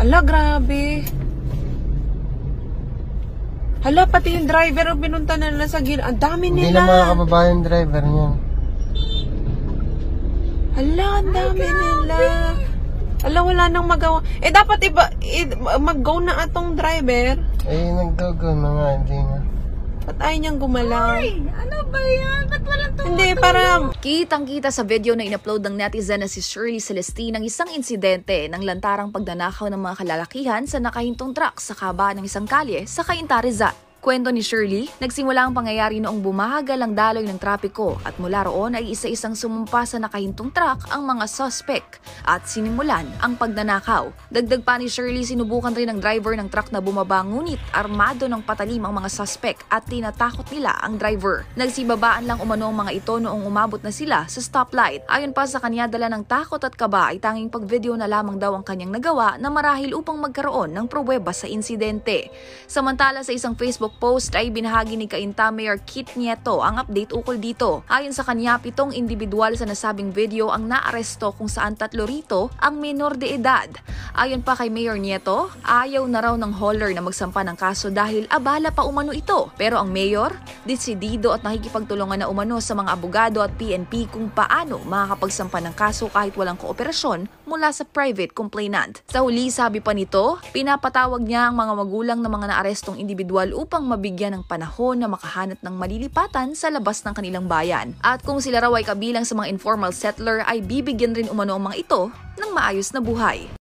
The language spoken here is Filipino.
Hala, grabe. Hala, pati yung driver binunta na nila sa gilid. Ang dami nila. Hindi na mga kababayan driver niyan. Hala, ang dami nila. Hala, wala nang magawa. Eh, dapat mag-go na atong driver. Eh, nag-go na nga, hindi na. Ba't ayaw niyang gumalaw? Ay, ano ba yan? Ba't walang tumutulong? Hindi, para... Kitang-kita sa video na in-upload ng netizen na si Shirley Celestine ang isang insidente ng lantarang pagnanakaw ng mga kalalakihan sa nakahintong truck sa kabaan ng isang kalye sa Cainta, Rizal. Kwento ni Shirley, nagsimula ang pangyayari noong bumahagal ang daloy ng trapiko at mula roon ay isa-isang sumumpa sa nakahintong truck ang mga suspect at sinimulan ang pagnanakaw. Dagdag pa ni Shirley, sinubukan rin ng driver ng truck na bumaba ngunit armado ng patalim ang mga suspect at tinatakot nila ang driver. Nagsibabaan lang umano ang mga ito noong umabot na sila sa stoplight. Ayon pa sa kanya, dala ng takot at kaba ay tanging pagvideo na lamang daw ang kanyang nagawa na marahil upang magkaroon ng pruweba sa insidente. Samantala sa isang Facebook post ay binahagi ni Cainta Mayor Kit Nieto ang update ukol dito. Ayon sa kanya, 7 individual sa nasabing video ang naaresto kung saan 3 rito ang menor de edad. Ayon pa kay Mayor Nieto, ayaw na raw ng hauler na magsampa ng kaso dahil abala pa umano ito. Pero ang mayor, desidido at nakikipagtulungan na umano sa mga abogado at PNP kung paano makakapagsampa ng kaso kahit walang kooperasyon mula sa private complainant. Sa huli, sabi pa nito, pinapatawag niya ang mga magulang ng mga naarestong individual upang mabigyan ng panahon na makahanap ng malilipatan sa labas ng kanilang bayan. At kung sila raw ay kabilang sa mga informal settler ay bibigyan rin umano ang mga ito ng maayos na buhay.